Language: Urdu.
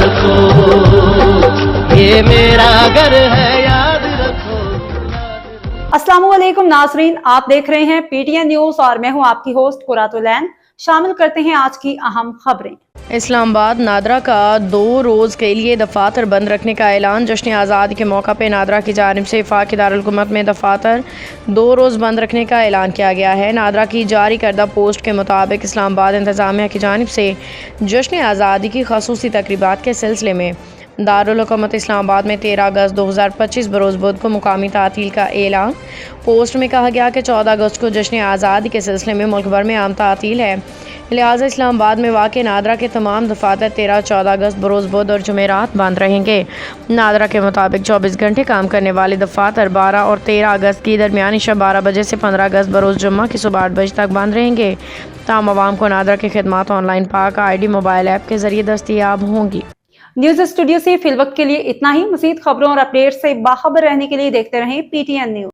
رکھو، یہ میرا گھر ہے یاد رکھو۔ السلام علیکم ناظرین، آپ دیکھ رہے ہیں پی ٹی این نیوز اور میں ہوں آپ کی ہوسٹ قرۃ العین۔ شامل کرتے ہیں آج کی اہم خبریں۔ اسلام آباد نادرا کا 2 روز کے لیے دفاتر بند رکھنے کا اعلان۔ جشن آزادی کے موقع پہ نادرا کی جانب سے وفاقی دارالحکومت میں دفاتر 2 روز بند رکھنے کا اعلان کیا گیا ہے۔ نادرا کی جاری کردہ پوسٹ کے مطابق اسلام آباد انتظامیہ کی جانب سے جشن آزادی کی خصوصی تقریبات کے سلسلے میں دارالحکومت اسلام آباد میں 13 اگست 2025 بروز بدھ کو مقامی تعطیل کا اعلان۔ پوسٹ میں کہا گیا کہ 14 اگست کو جشن آزادی کے سلسلے میں ملک بھر میں عام تعطیل ہے، لہٰذا اسلام آباد میں واقع نادرا کے تمام دفاتر 13 اور 14 اگست بروز بدھ اور جمعرات بند رہیں گے۔ نادرا کے مطابق 24 گھنٹے کام کرنے والے دفاتر 12 اور 13 اگست کی درمیانی شب 12 بجے سے 15 اگست بروز جمعہ کی صبح 8 بجے تک بند رہیں گے۔ تاہم عوام کو نادرا کی خدمات آن لائن پاک ID موبائل ایپ کے ذریعے دستیاب ہوں گی۔ نیوز اسٹوڈیو سے فی الوقت کے لیے اتنا ہی۔ مزید خبروں اور اپڈیٹ سے باخبر رہنے کے لیے دیکھتے رہیں PTN نیوز۔